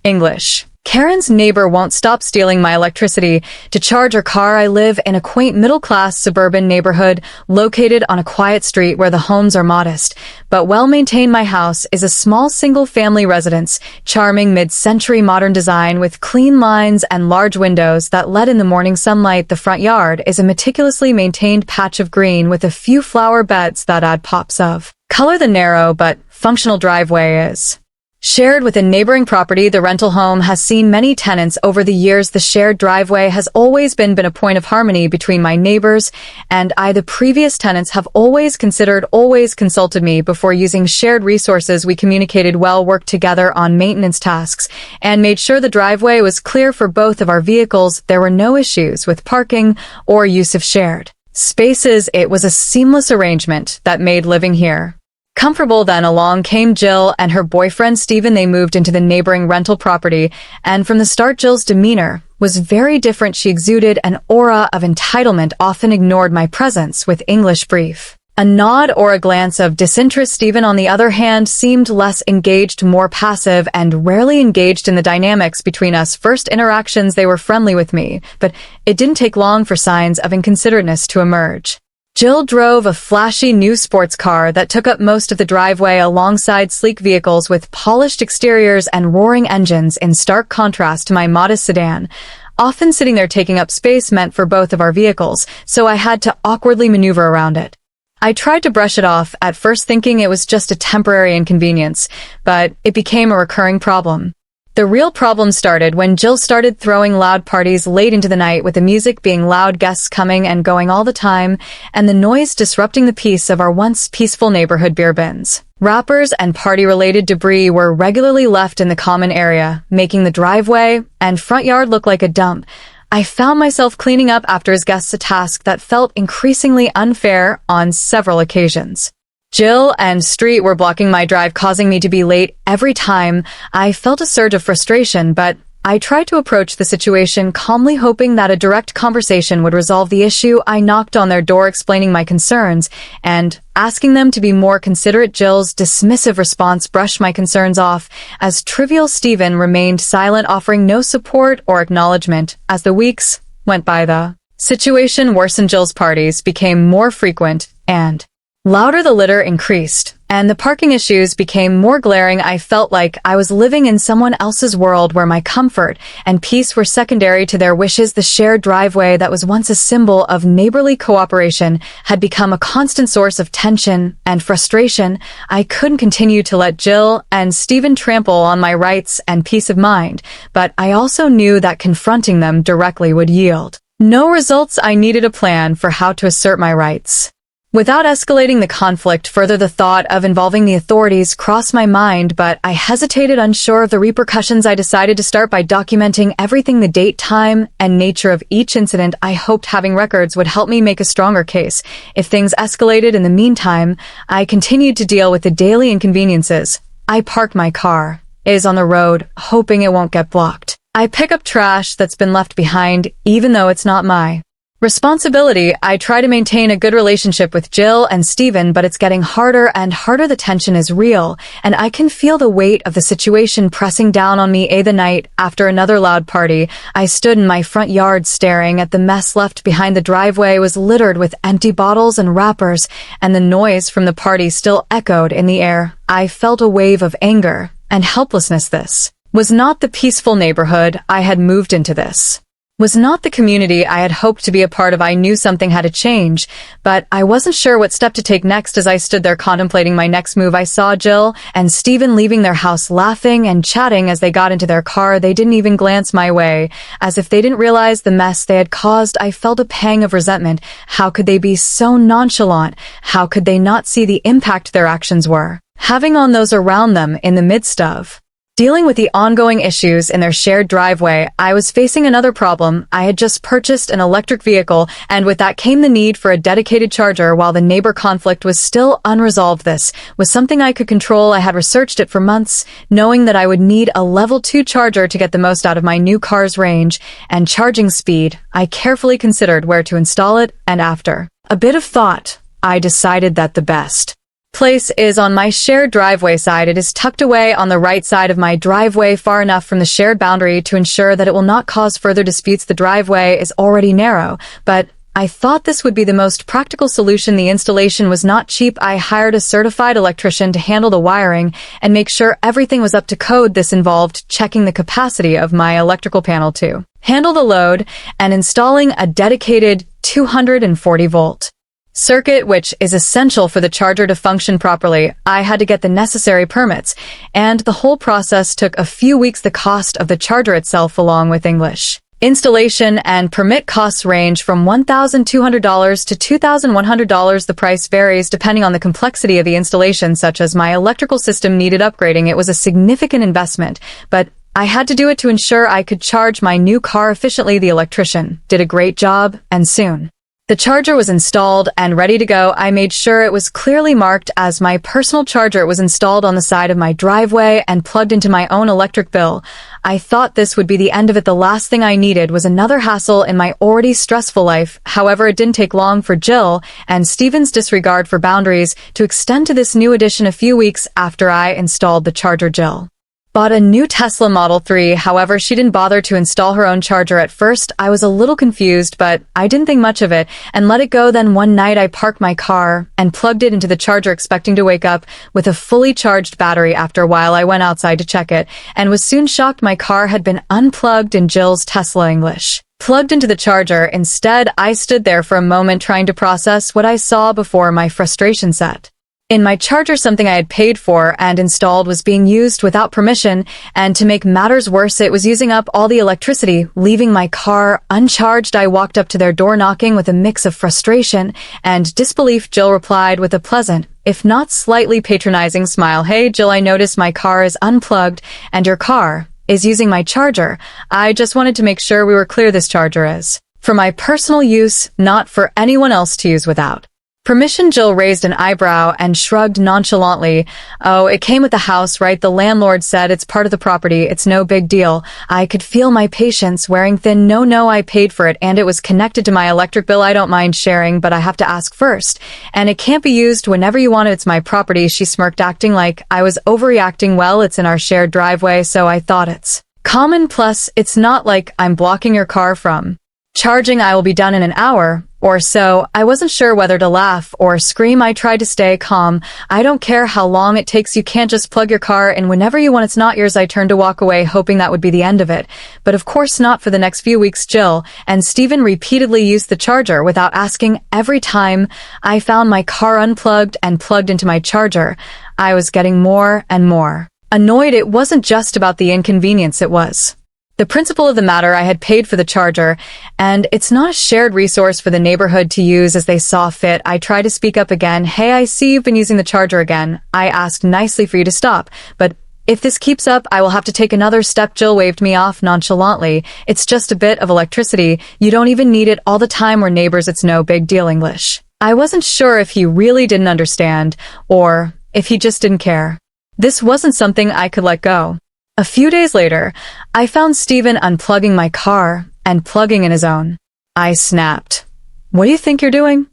English. Karen's neighbor won't stop stealing my electricity to charge her car. I live in a quaint middle-class suburban neighborhood located on a quiet street where the homes are modest, but well-maintained. My house is a small single-family residence, charming mid-century modern design with clean lines and large windows that let in the morning sunlight. The front yard is a meticulously maintained patch of green with a few flower beds that add pops of color. The narrow but functional driveway is shared with a neighboring property. The rental home has seen many tenants over the years. The shared driveway has always been a point of harmony between my neighbors and I. The previous tenants have always consulted me before using shared resources. We communicated well, worked together on maintenance tasks, and made sure the driveway was clear for both of our vehicles. There were no issues with parking or use of shared spaces. It was a seamless arrangement that made living here comfortable. Then along came Jill and her boyfriend Steven. They moved into the neighboring rental property, and from the start Jill's demeanor was very different. She exuded an aura of entitlement, often ignored my presence with English brief, a nod or a glance of disinterest. Steven, on the other hand, seemed less engaged, more passive, and rarely engaged in the dynamics between us. First interactions, they were friendly with me, but it didn't take long for signs of inconsiderateness to emerge. Jill drove a flashy new sports car that took up most of the driveway alongside sleek vehicles with polished exteriors and roaring engines, in stark contrast to my modest sedan. Often sitting there taking up space meant for both of our vehicles, so I had to awkwardly maneuver around it. I tried to brush it off at first, thinking it was just a temporary inconvenience, but it became a recurring problem. The real problem started when Jill started throwing loud parties late into the night, with the music being loud, guests coming and going all the time, and the noise disrupting the peace of our once peaceful neighborhood. Beer bins, wrappers, and party-related debris were regularly left in the common area, making the driveway and front yard look like a dump. I found myself cleaning up after his guests, a task that felt increasingly unfair on several occasions. Jill and Street were blocking my drive, causing me to be late every time. I felt a surge of frustration, but I tried to approach the situation calmly, hoping that a direct conversation would resolve the issue. I knocked on their door, explaining my concerns and asking them to be more considerate. Jill's dismissive response brushed my concerns off as trivial. Steven remained silent, offering no support or acknowledgement. As the weeks went by, the situation worsened. Jill's parties became more frequent and louder. The litter increased, and the parking issues became more glaring. I felt like I was living in someone else's world where my comfort and peace were secondary to their wishes. The shared driveway that was once a symbol of neighborly cooperation had become a constant source of tension and frustration. I couldn't continue to let Jill and Steven trample on my rights and peace of mind, but I also knew that confronting them directly would yield no results. I needed a plan for how to assert my rights without escalating the conflict further. The thought of involving the authorities crossed my mind, but I hesitated, unsure of the repercussions. I decided to start by documenting everything: the date, time, and nature of each incident. I hoped having records would help me make a stronger case if things escalated. In the meantime, I continued to deal with the daily inconveniences. I parked my car on the road, hoping it won't get blocked. I pick up trash that's been left behind, even though it's not my responsibility. I try to maintain a good relationship with Jill and Steven, but it's getting harder and harder. The tension is real, and I can feel the weight of the situation pressing down on me. The night after another loud party, I stood in my front yard staring at the mess left behind. The driveway was littered with empty bottles and wrappers, and the noise from the party still echoed in the air. I felt a wave of anger and helplessness. This was not the peaceful neighborhood I had moved into. This was not the community I had hoped to be a part of. I knew something had to change, but I wasn't sure what step to take next. As I stood there contemplating my next move, I saw Jill and Steven leaving their house, laughing and chatting as they got into their car. They didn't even glance my way, as if they didn't realize the mess they had caused. I felt a pang of resentment. How could they be so nonchalant? How could they not see the impact their actions were having on those around them? In the midst of dealing with the ongoing issues in their shared driveway, I was facing another problem. I had just purchased an electric vehicle, and with that came the need for a dedicated charger. While the neighbor conflict was still unresolved, this was something I could control. I had researched it for months, knowing that I would need a level 2 charger to get the most out of my new car's range and charging speed. I carefully considered where to install it, and after a bit of thought, I decided that the best place is on my shared driveway side. It is tucked away on the right side of my driveway, far enough from the shared boundary to ensure that it will not cause further disputes. The driveway is already narrow, but I thought this would be the most practical solution. The installation was not cheap. I hired a certified electrician to handle the wiring and make sure everything was up to code. This involved checking the capacity of my electrical panel to handle the load and installing a dedicated 240-volt circuit, which is essential for the charger to function properly. I had to get the necessary permits, and the whole process took a few weeks. The cost of the charger itself, along with English installation and permit costs, range from $1,200 to $2,100. The price varies depending on the complexity of the installation, such as my electrical system needed upgrading. It was a significant investment, but I had to do it to ensure I could charge my new car efficiently. The electrician did a great job, and soon the charger was installed and ready to go. I made sure it was clearly marked as my personal charger. It was installed on the side of my driveway and plugged into my own electric bill. I thought this would be the end of it. The last thing I needed was another hassle in my already stressful life. However, it didn't take long for Jill and Steven's disregard for boundaries to extend to this new addition. A few weeks after I installed the charger, Jill bought a new Tesla Model 3. However, she didn't bother to install her own charger. At first, I was a little confused, but I didn't think much of it and let it go. Then one night I parked my car and plugged it into the charger, expecting to wake up with a fully charged battery. After a while, I went outside to check it and was soon shocked. My car had been unplugged and Jill's Tesla English plugged into the charger. Instead, I stood there for a moment trying to process what I saw before my frustration set in. My charger, something I had paid for and installed, was being used without permission, and to make matters worse, it was using up all the electricity, leaving my car uncharged. I walked up to their door, knocking with a mix of frustration and disbelief. Jill replied with a pleasant, if not slightly patronizing smile. Hey Jill, I noticed my car is unplugged and your car is using my charger. I just wanted to make sure we were clear. This charger is for my personal use, not for anyone else to use without permission. Jill raised an eyebrow and shrugged nonchalantly. Oh, it came with the house, right? The landlord said it's part of the property. It's no big deal. I could feel my patience wearing thin. No, I paid for it and it was connected to my electric bill. I don't mind sharing, but I have to ask first. And it can't be used whenever you want it. It's my property. She smirked, acting like I was overreacting. Well, it's in our shared driveway, so I thought it's common. Plus, it's not like I'm blocking your car from charging. I will be done in an hour or so. I wasn't sure whether to laugh or scream. I tried to stay calm. I don't care how long it takes. You can't just plug your car in whenever you want. It's not yours. I turned to walk away, hoping that would be the end of it. But of course not. For the next few weeks, Jill and Steven repeatedly used the charger without asking. Every time I found my car unplugged and plugged into my charger, I was getting more and more annoyed. It wasn't just about the inconvenience. It was the principle of the matter. I had paid for the charger, and it's not a shared resource for the neighborhood to use as they saw fit. I tried to speak up again. Hey, I see you've been using the charger again. I asked nicely for you to stop, but if this keeps up, I will have to take another step. Jill waved me off nonchalantly. It's just a bit of electricity. You don't even need it all the time. We're neighbors. It's no big deal. English. I wasn't sure if he really didn't understand or if he just didn't care. This wasn't something I could let go. A few days later, I found Steven unplugging my car and plugging in his own. I snapped. What do you think you're doing?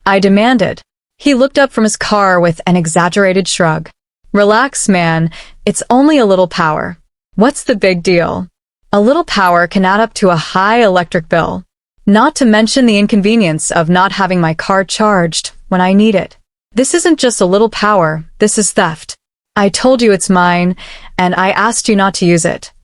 I demanded. He looked up from his car with an exaggerated shrug. Relax, man. It's only a little power. What's the big deal? A little power can add up to a high electric bill. Not to mention the inconvenience of not having my car charged when I need it. This isn't just a little power. This is theft. I told you it's mine, and I asked you not to use it.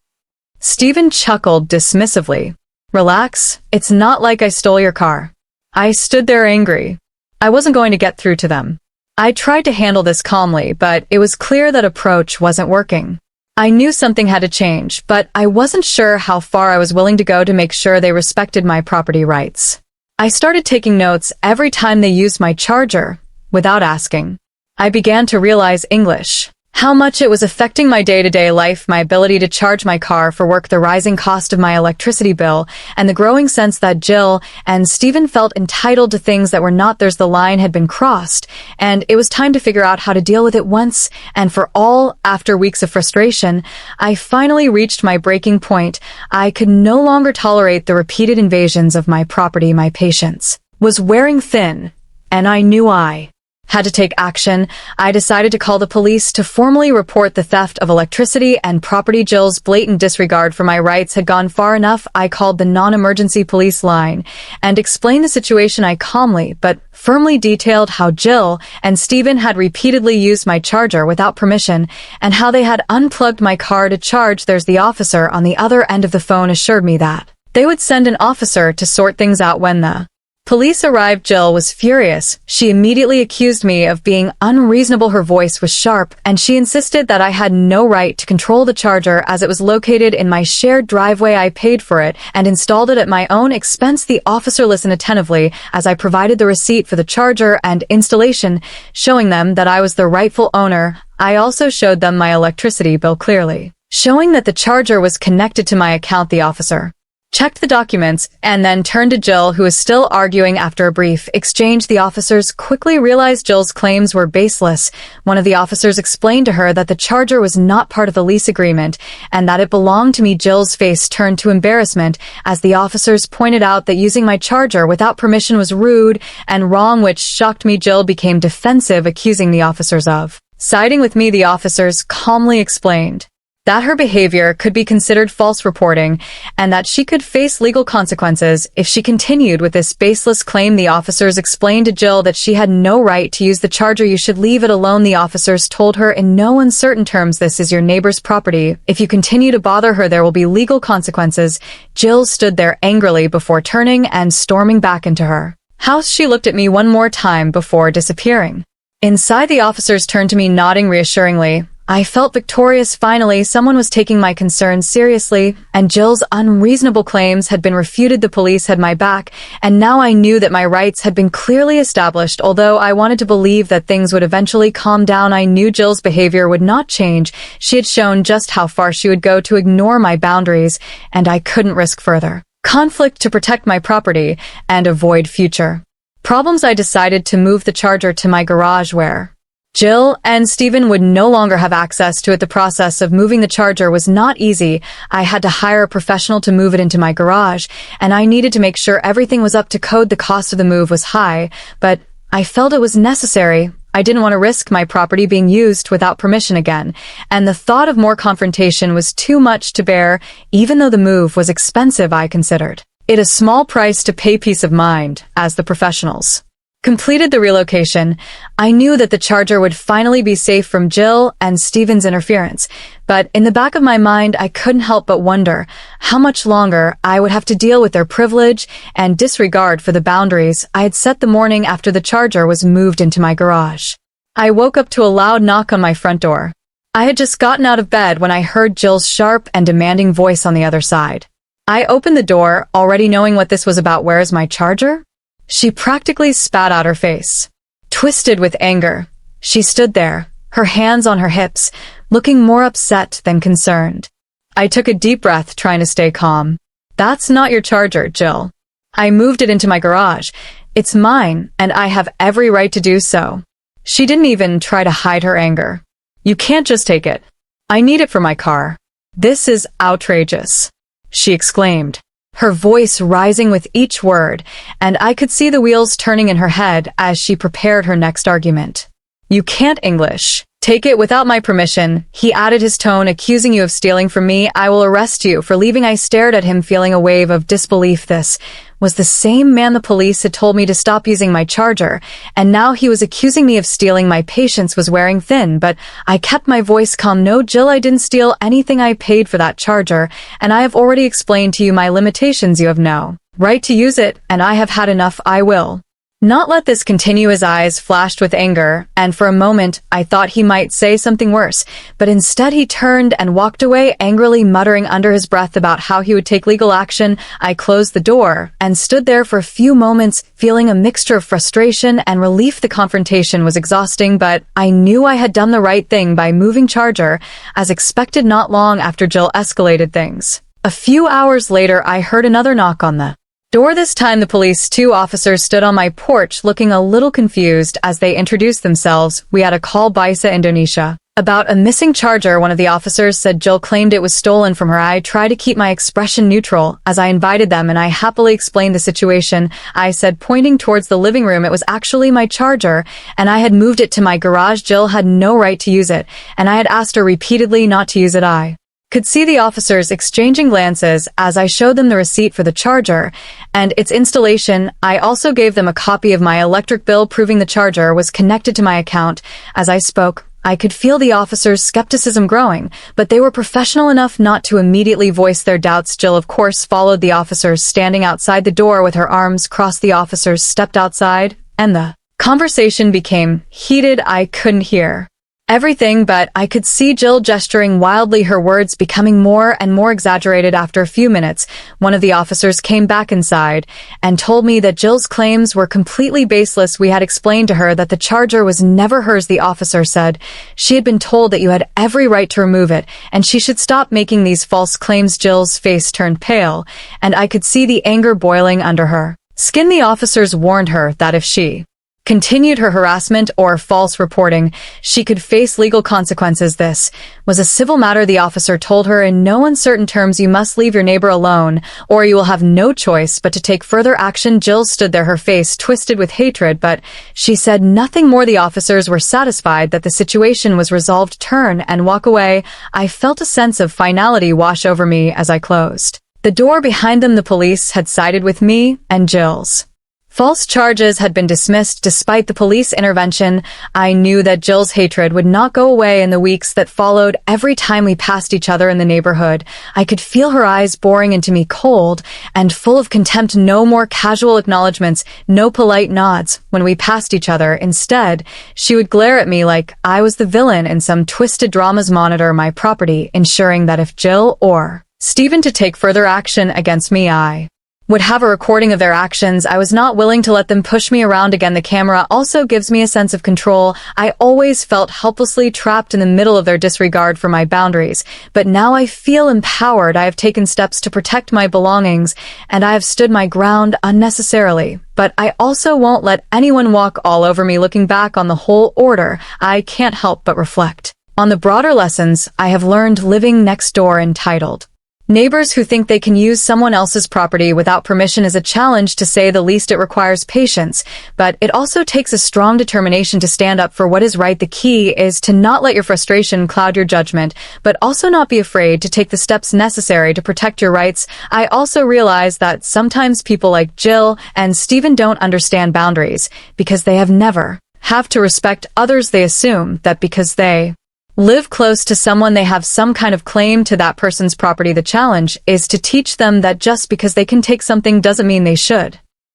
Steven chuckled dismissively. Relax, it's not like I stole your car. I stood there angry. I wasn't going to get through to them. I tried to handle this calmly, but it was clear that approach wasn't working. I knew something had to change, but I wasn't sure how far I was willing to go to make sure they respected my property rights. I started taking notes every time they used my charger, without asking. I began to realize English. How much it was affecting my day-to-day life, my ability to charge my car for work, the rising cost of my electricity bill, and the growing sense that Jill and Steven felt entitled to things that were not theirs. The line had been crossed, and it was time to figure out how to deal with it once and for all. After weeks of frustration, I finally reached my breaking point. I could no longer tolerate the repeated invasions of my property. My patience was wearing thin, and I knew I had to take action. I decided to call the police to formally report the theft of electricity and property. Jill's blatant disregard for my rights had gone far enough. I called the non-emergency police line and explained the situation. I calmly but firmly detailed how Jill and Stephen had repeatedly used my charger without permission and how they had unplugged my car to charge theirs. The officer on the other end of the phone assured me that they would send an officer to sort things out when the police arrived. Jill was furious. She immediately accused me of being unreasonable. Her voice was sharp, and she insisted that I had no right to control the charger as it was located in my shared driveway. I paid for it and installed it at my own expense. The officer listened attentively as I provided the receipt for the charger and installation, showing them that I was the rightful owner. I also showed them my electricity bill clearly, showing that the charger was connected to my account. The officer checked the documents, and then turned to Jill, who was still arguing. After a brief exchange, the officers quickly realized Jill's claims were baseless. One of the officers explained to her that the charger was not part of the lease agreement, and that it belonged to me. Jill's face turned to embarrassment as the officers pointed out that using my charger without permission was rude and wrong, which shocked me. Jill became defensive, accusing the officers of siding with me. The officers calmly explained that her behavior could be considered false reporting and that she could face legal consequences if she continued with this baseless claim. The officers explained to Jill that she had no right to use the charger. You should leave it alone. The officers told her in no uncertain terms, this is your neighbor's property. If you continue to bother her, there will be legal consequences. Jill stood there angrily before turning and storming back into her house. She looked at me one more time before disappearing. Inside, the officers turned to me, nodding reassuringly. I felt victorious. Finally, someone was taking my concerns seriously, and Jill's unreasonable claims had been refuted. The police had my back, and now I knew that my rights had been clearly established. Although I wanted to believe that things would eventually calm down, I knew Jill's behavior would not change. She had shown just how far she would go to ignore my boundaries, and I couldn't risk further conflict to protect my property and avoid future problems. I decided to move the charger to my garage, where Jill and Stephen would no longer have access to it. The process of moving the charger was not easy. I had to hire a professional to move it into my garage, and I needed to make sure everything was up to code. The cost of the move was high, but I felt it was necessary. I didn't want to risk my property being used without permission again, and the thought of more confrontation was too much to bear. Even though the move was expensive, I considered it a small price to pay. Peace of mind. As the professionals completed the relocation, I knew that the charger would finally be safe from Jill and Stephen's interference, but in the back of my mind, I couldn't help but wonder how much longer I would have to deal with their privilege and disregard for the boundaries I had set the morning after the charger was moved into my garage. I woke up to a loud knock on my front door. I had just gotten out of bed when I heard Jill's sharp and demanding voice on the other side. I opened the door, already knowing what this was about. Where is my charger? She practically spat out her face. Twisted with anger, she stood there, her hands on her hips, looking more upset than concerned. I took a deep breath, trying to stay calm. That's not your charger, Jill. I moved it into my garage. It's mine, and I have every right to do so. She didn't even try to hide her anger. You can't just take it. I need it for my car. This is outrageous, she exclaimed, her voice rising with each word, and I could see the wheels turning in her head as she prepared her next argument. You can't English. Take it without my permission, he added, his tone accusing you of stealing from me. I will arrest you for leaving. I stared at him, feeling a wave of disbelief. This was the same man the police had told me to stop using my charger, and now he was accusing me of stealing. My patience was wearing thin, but I kept my voice calm. No, Jill, I didn't steal anything. I paid for that charger, and I have already explained to you my limitations. You have no right to use it, and I have had enough. I will not let this continue. His eyes flashed with anger, and for a moment I thought he might say something worse, but instead he turned and walked away, angrily muttering under his breath about how he would take legal action. I closed the door and stood there for a few moments, feeling a mixture of frustration and relief. The confrontation was exhausting, but I knew I had done the right thing by moving charger, as expected. Not long after Jill escalated things, a few hours later, I heard another knock on the door. This time the police. Two officers stood on my porch, looking a little confused as they introduced themselves. We had a call, Bisa, Indonesia. About a missing charger, one of the officers said Jill claimed it was stolen from her. I tried to keep my expression neutral as I invited them, and I happily explained the situation. I said, pointing towards the living room, it was actually my charger, and I had moved it to my garage. Jill had no right to use it, and I had asked her repeatedly not to use it. I could see the officers exchanging glances as I showed them the receipt for the charger and its installation. I also gave them a copy of my electric bill proving the charger was connected to my account. As I spoke, I could feel the officers' skepticism growing, but they were professional enough not to immediately voice their doubts. Jill, of course, followed the officers, standing outside the door with her arms crossed. The officers stepped outside, and the conversation became heated. I couldn't hear everything, but I could see Jill gesturing wildly, her words becoming more and more exaggerated. After a few minutes, one of the officers came back inside and told me that Jill's claims were completely baseless. We had explained to her that the charger was never hers. The officer said she had been told that you had every right to remove it, and she should stop making these false claims. Jill's face turned pale, and I could see the anger boiling under her skin. The officers warned her that if she continued her harassment or false reporting, she could face legal consequences. This was a civil matter. The officer told her in no uncertain terms, you must leave your neighbor alone, or you will have no choice but to take further action. Jill stood there, her face twisted with hatred, but she said nothing more. The officers were satisfied that the situation was resolved. Turn and walk away. I felt a sense of finality wash over me as I closed the door behind them. The police had sided with me, and Jill's false charges had been dismissed. Despite the police intervention, I knew that Jill's hatred would not go away in the weeks that followed. Every time we passed each other in the neighborhood, I could feel her eyes boring into me, cold and full of contempt. No more casual acknowledgments, no polite nods when we passed each other. Instead, she would glare at me like I was the villain in some twisted dramas. Monitor my property, ensuring that if Jill or Stephen to take further action against me, I would have a recording of their actions. I was not willing to let them push me around again. The camera also gives me a sense of control. I always felt helplessly trapped in the middle of their disregard for my boundaries, but now I feel empowered. I have taken steps to protect my belongings, and I have stood my ground unnecessarily. But I also won't let anyone walk all over me. Looking back on the whole order, I can't help but reflect on the broader lessons I have learned living next door. Entitled Neighbors who think they can use someone else's property without permission is a challenge, to say the least. It requires patience, but it also takes a strong determination to stand up for what is right. The key is to not let your frustration cloud your judgment, but also not be afraid to take the steps necessary to protect your rights. I also realize that sometimes people like Jill and Stephen don't understand boundaries because they have never have to respect others. They assume that because they live close to someone, they have some kind of claim to that person's property. The challenge is to teach them that just because they can take something doesn't mean they should.